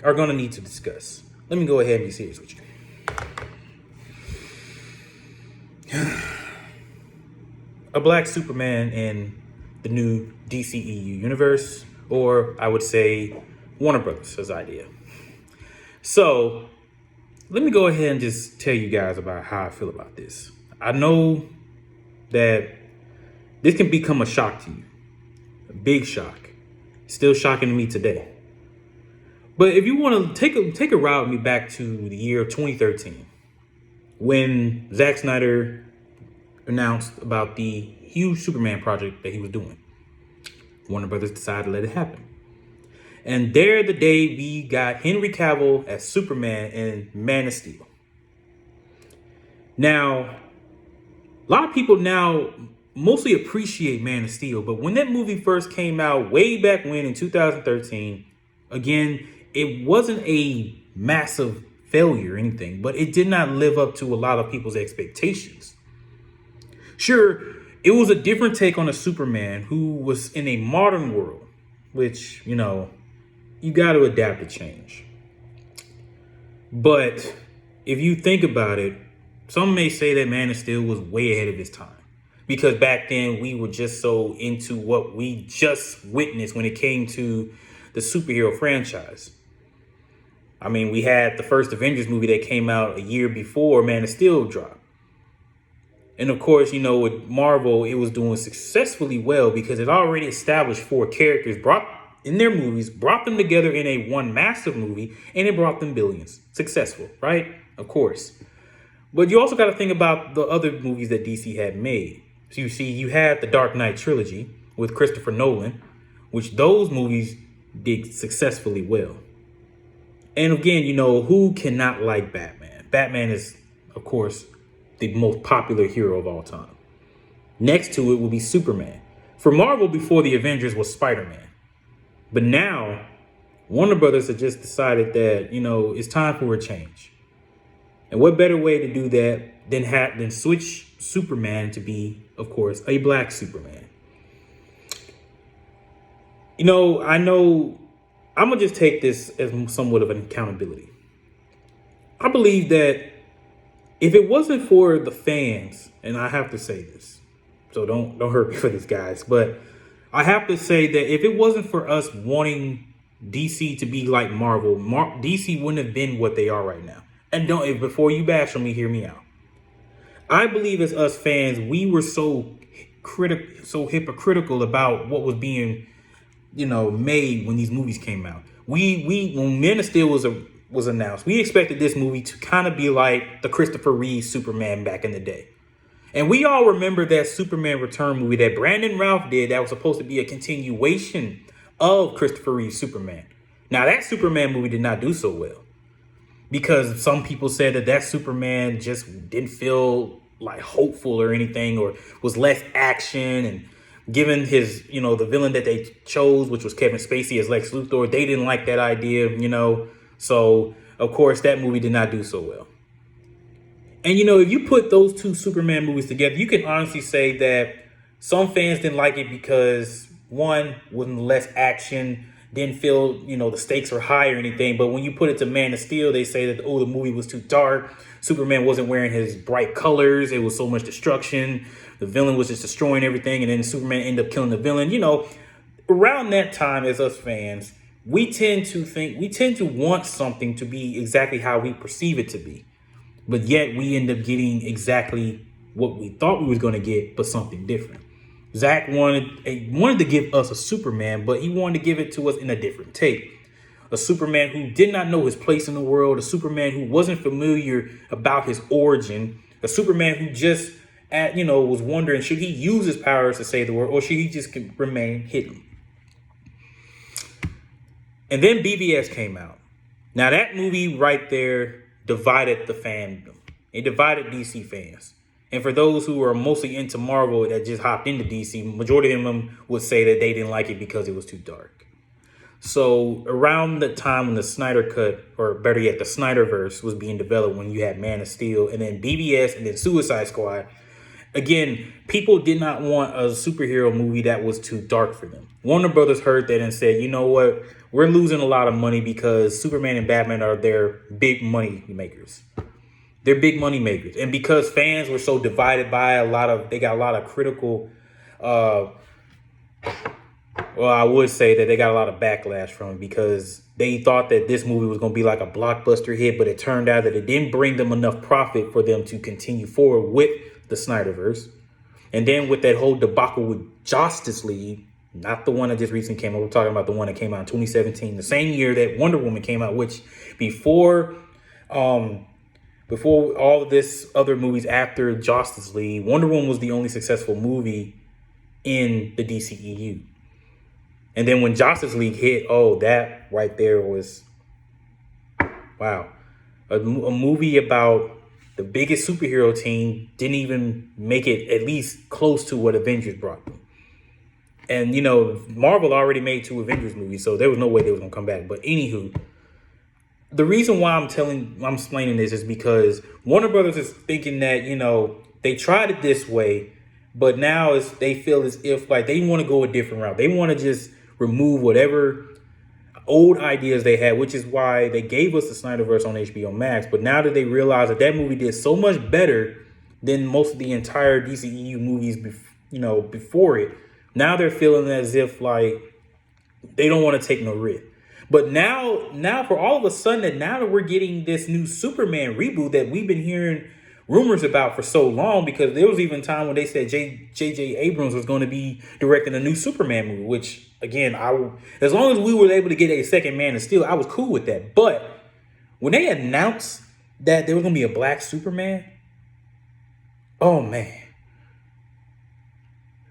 are going to need to discuss. Let me go ahead and be serious with you. A black Superman in the new DCEU universe, or I would say Warner Brothers' idea. So let me go ahead and just tell you guys about how I feel about this. I know that this can become a shock to you, a big shock, still shocking to me today. But if you want to take a ride with me back to the year 2013, when Zack Snyder announced about the huge Superman project that he was doing, Warner Brothers decided to let it happen. And there the day we got Henry Cavill as Superman in Man of Steel. Now, a lot of people now mostly appreciate Man of Steel, but when that movie first came out way back when in 2013, again, it wasn't a massive failure or anything, but it did not live up to a lot of people's expectations. Sure, it was a different take on a Superman who was in a modern world, which, you got to adapt to change. But if you think about it, some may say that Man of Steel was way ahead of its time. Because back then we were just so into what we just witnessed when it came to the superhero franchise. I mean, we had the first Avengers movie that came out a year before Man of Steel dropped. And of course, with Marvel, it was doing successfully well because it already established 4 characters brought them together in a one massive movie, and it brought them billions. Successful, right? Of course. But you also got to think about the other movies that DC had made. So you see, you had the Dark Knight trilogy with Christopher Nolan, which those movies did successfully well. And again, who cannot like Batman? Batman is, of course, the most popular hero of all time. Next to it will be Superman. For Marvel, before the Avengers was Spider-Man. But now, Warner Brothers have just decided that, it's time for a change. And what better way to do that than switch Superman to be, of course, a black Superman? I know I'm going to just take this as somewhat of an accountability. I believe that if it wasn't for the fans, and I have to say this, so don't hurt me for this, guys, but I have to say that if it wasn't for us wanting DC to be like Marvel, DC wouldn't have been what they are right now. And before you bash on me, hear me out. I believe as us fans, we were so hypocritical about what was being, made when these movies came out. When Man of Steel was announced, we expected this movie to kind of be like the Christopher Reeve Superman back in the day. And we all remember that Superman Return movie that Brandon Routh did that was supposed to be a continuation of Christopher Reeve's Superman. Now, that Superman movie did not do so well because some people said that Superman just didn't feel like hopeful or anything, or was less action. And given his, the villain that they chose, which was Kevin Spacey as Lex Luthor, they didn't like that idea, So, of course, that movie did not do so well. And, if you put those two Superman movies together, you can honestly say that some fans didn't like it because, one, wasn't less action, didn't feel, the stakes were high or anything. But when you put it to Man of Steel, they say that, the movie was too dark. Superman wasn't wearing his bright colors. It was so much destruction. The villain was just destroying everything. And then Superman ended up killing the villain. Around that time, as us fans, we tend to want something to be exactly how we perceive it to be. But yet we end up getting exactly what we thought we was going to get, but something different. Zack wanted to give us a Superman, but he wanted to give it to us in a different take. A Superman who did not know his place in the world, a Superman who wasn't familiar about his origin, a Superman who just, was wondering, should he use his powers to save the world, or should he just remain hidden? And then BVS came out. Now that movie right there divided the fandom. It divided DC fans. And for those who are mostly into Marvel that just hopped into DC, majority of them would say that they didn't like it because it was too dark. So around the time when the Snyder Cut, or better yet, the Snyderverse was being developed, when you had Man of Steel and then BVS and then Suicide Squad, Again, people did not want a superhero movie that was too dark for them. Warner Brothers heard that and said, you know what? We're losing a lot of money because Superman and Batman are their big money makers. They're big money makers. And because fans were so divided by they got a lot of critical, well, I would say that they got a lot of backlash from it because they thought that this movie was going to be like a blockbuster hit, but it turned out that it didn't bring them enough profit for them to continue forward with the Snyderverse. And then with that whole debacle with Justice League, not the one that just recently came out, we're talking about the one that came out in 2017, the same year that Wonder Woman came out, which before all of this other movies after Justice League, Wonder Woman was the only successful movie in the DCEU. And then when Justice League hit, that right there was, wow. A movie about the biggest superhero team didn't even make it at least close to what Avengers brought them. And, Marvel already made 2 Avengers movies, so there was no way they was going to come back. But anywho, the reason why I'm explaining this is because Warner Brothers is thinking that, they tried it this way, but now they feel as if like they want to go a different route. They want to just remove whatever old ideas they had, which is why they gave us the Snyderverse on HBO Max. But now that they realize that movie did so much better than most of the entire DCEU movies, before it, now they're feeling as if like they don't want to take no risk. But now for all of a sudden now that we're getting this new Superman reboot that we've been hearing rumors about for so long, because there was even time when they said J.J. Abrams was going to be directing a new Superman movie, which again, as long as we were able to get a second Man of Steel, I was cool with that. But when they announced that there was going to be a black Superman, oh man.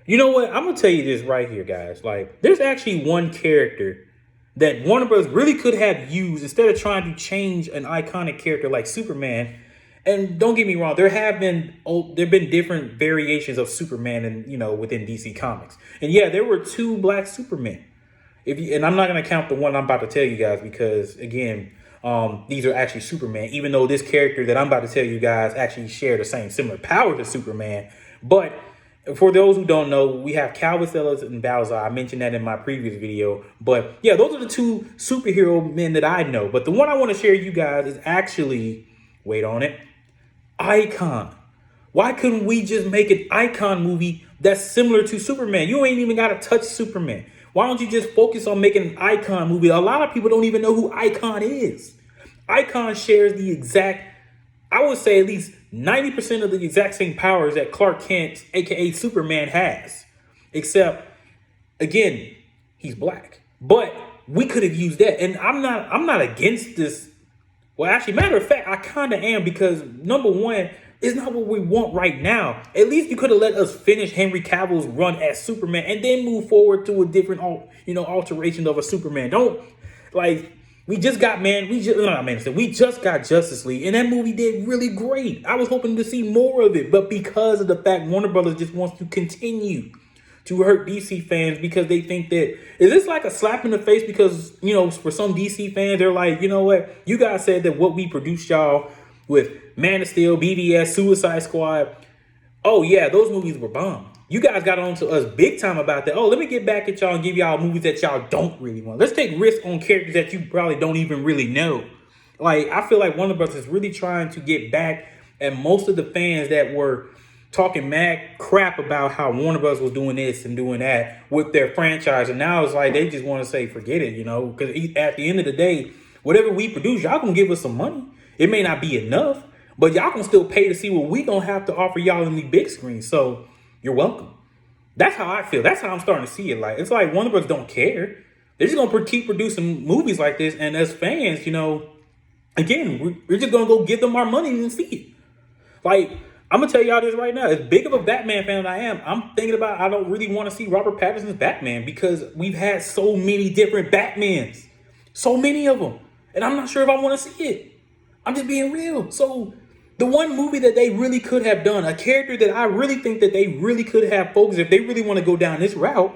You know what? I'm going to tell you this right here, guys. Like, there's actually one character that Warner Bros. Really could have used instead of trying to change an iconic character like Superman. And don't get me wrong, there've been different variations of Superman within DC Comics. And yeah, there were 2 black Supermen. And I'm not going to count the one I'm about to tell you guys because, again, these are actually Superman, even though this character that I'm about to tell you guys actually share the similar powers as Superman. But for those who don't know, we have Kal El and Balzar. I mentioned that in my previous video. But yeah, those are the 2 superhero men that I know. But the one I want to share with you guys is actually, wait on it, Icon. Why couldn't we just make an Icon movie that's similar to Superman? You ain't even got to touch Superman. Why don't you just focus on making an Icon movie? A lot of people don't even know who Icon is. Icon shares the exact, I would say at least 90% of the exact same powers that Clark Kent, aka Superman, has. Except, again, he's black. But we could have used that. And I'm not against this. Well, actually, matter of fact, I kind of am, because number one, it's not what we want right now. At least you could have let us finish Henry Cavill's run as Superman and then move forward to a different, alteration of a Superman. We just got Justice League, and that movie did really great. I was hoping to see more of it, but because of the fact Warner Brothers just wants to continue to hurt DC fans because they think that, is this like a slap in the face? Because, for some DC fans, they're like, you know what? You guys said that what we produced y'all with Man of Steel, BVS, Suicide Squad, oh yeah, those movies were bomb. You guys got on to us big time about that. Oh, let me get back at y'all and give y'all movies that y'all don't really want. Let's take risks on characters that you probably don't even really know. Like, I feel like Warner Bros. Is really trying to get back at most of the fans that were talking mad crap about how Warner Bros. Was doing this and doing that with their franchise. And now it's like they just want to say, forget it, because at the end of the day, whatever we produce, y'all gonna give us some money. It may not be enough, but y'all can still pay to see what we gonna have to offer y'all in the big screen. So you're welcome. That's how I feel. That's how I'm starting to see it. Like, it's like Warner Bros. Don't care. They're just gonna keep producing movies like this. And as fans, again, we're just gonna go give them our money and see it. Like, I'm going to tell y'all this right now. As big of a Batman fan as I am, I'm thinking about, I don't really want to see Robert Pattinson's Batman because we've had so many different Batmans. So many of them. And I'm not sure if I want to see it. I'm just being real. So the one movie that they really could have done, a character that I really think that they really could have focused, if they really want to go down this route,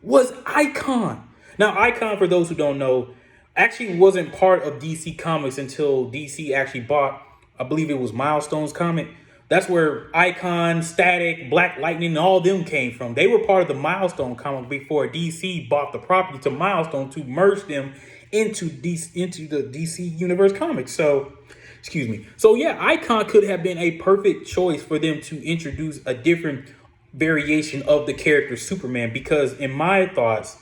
was Icon. Now, Icon, for those who don't know, actually wasn't part of DC Comics until DC actually bought, I believe it was Milestone's comic. That's where Icon, Static, Black Lightning, and all them came from. They were part of the Milestone comic before DC bought the property to Milestone to merge them into the DC Universe comics. So, excuse me. So yeah, Icon could have been a perfect choice for them to introduce a different variation of the character Superman, because in my thoughts,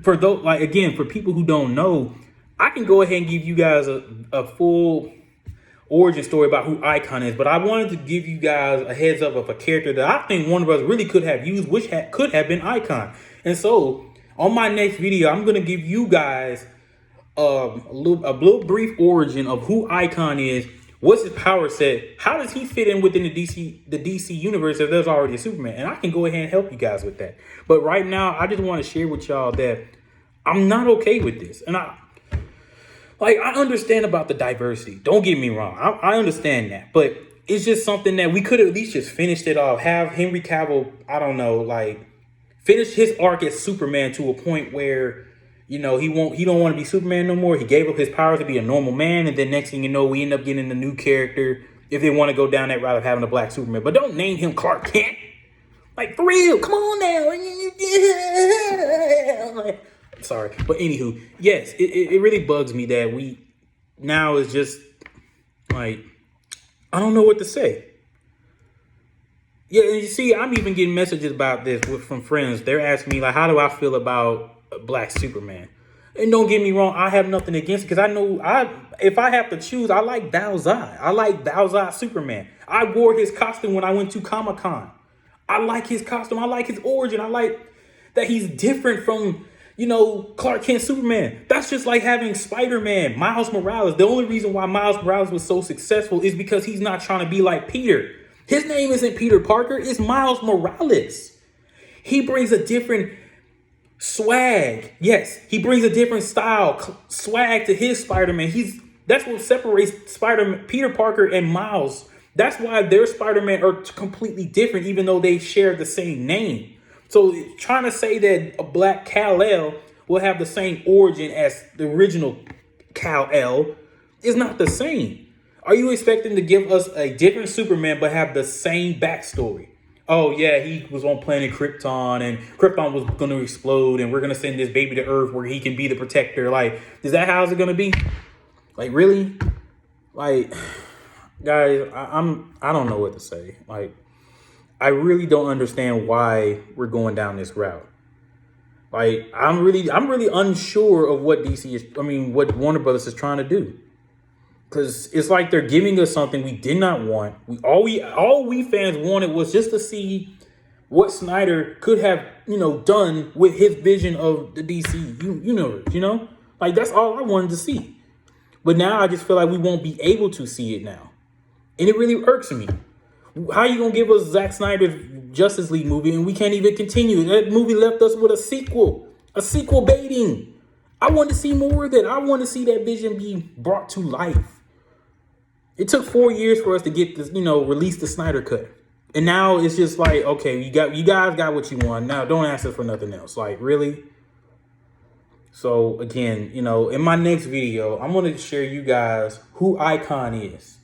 for those, like, again, for people who don't know, I can go ahead and give you guys a full origin story about who Icon is, but I wanted to give you guys a heads up of a character that I think Warner Bros. Really could have used, which could have been Icon. And so on my next video, I'm going to give you guys a little brief origin of who Icon is. What's his power set? How does he fit in within the DC universe if there's already a Superman? And I can go ahead and help you guys with that. But right now, I just want to share with y'all that I'm not okay with this. And I understand about the diversity. Don't get me wrong. I understand that. But it's just something that we could at least just finished it off. Have Henry Cavill, I don't know, like, finish his arc as Superman to a point where, you know, he don't want to be Superman no more. He gave up his powers to be a normal man. And then next thing you know, we end up getting a new character if they want to go down that route of having a black Superman. But don't name him Clark Kent. Like, for real, come on now. Sorry. But anywho, yes, it really bugs me that we now is just like, I don't know what to say. Yeah, and you see, I'm even getting messages about this from friends. They're asking me, like, how do I feel about Black Superman? And don't get me wrong, I have nothing against it, because I know if I have to choose, I like Baozai. I like Baozai Superman. I wore his costume when I went to Comic-Con. I like his costume. I like his origin. I like that he's different from, you know, Clark Kent Superman. That's just like having Spider-Man, Miles Morales. The only reason why Miles Morales was so successful is because he's not trying to be like Peter. His name isn't Peter Parker. It's Miles Morales. He brings a different swag. Yes, he brings a different style, swag to his Spider-Man. That's what separates Peter Parker and Miles. That's why their Spider-Man are completely different, even though they share the same name. So trying to say that a black Kal-El will have the same origin as the original Kal-El is not the same. Are you expecting to give us a different Superman but have the same backstory? Oh yeah, he was on planet Krypton and Krypton was going to explode and we're going to send this baby to Earth where he can be the protector. Like, is that how it's going to be? Like, really? Like, guys, I don't know what to say. Like, I really don't understand why we're going down this route. Like, I'm really unsure of what what Warner Brothers is trying to do. Because it's like they're giving us something we did not want. All we fans wanted was just to see what Snyder could have, done with his vision of the DC universe, Like, that's all I wanted to see. But now I just feel like we won't be able to see it now. And it really irks me. How are you going to give us Zack Snyder's Justice League movie and we can't even continue? That movie left us with a sequel baiting. I want to see more of that. I want to see that vision be brought to life. It took 4 years for us to get this, release the Snyder Cut. And now it's just like, okay, you guys got what you want. Now don't ask us for nothing else. Like, really? So again, in my next video, I'm going to share you guys who Icon is.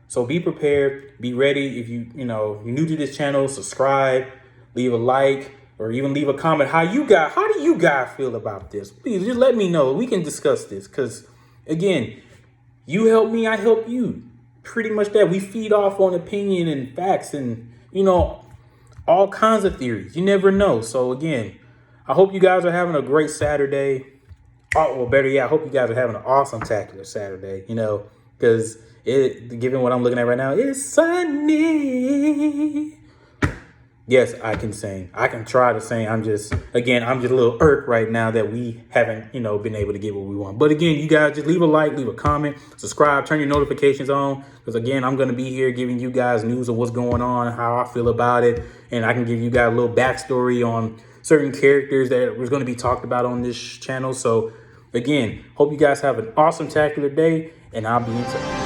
So be prepared, be ready. If you're new to this channel, subscribe, leave a like, or even leave a comment. How do you guys feel about this? Please just let me know. We can discuss this. Because again, you help me, I help you. Pretty much that. We feed off on opinion and facts and, all kinds of theories. You never know. So again, I hope you guys are having a great Saturday. Oh, well, better yet, I hope you guys are having an awesome tacular Saturday, because given what I'm looking at right now, it's sunny. Yes, I can sing. I can try to sing. I'm just a little irked right now that we haven't, been able to get what we want. But again, you guys just leave a like, leave a comment, subscribe, turn your notifications on. Because again, I'm going to be here giving you guys news of what's going on, how I feel about it. And I can give you guys a little backstory on certain characters that was going to be talked about on this channel. So again, hope you guys have an awesome tacular day and I'll be in touch.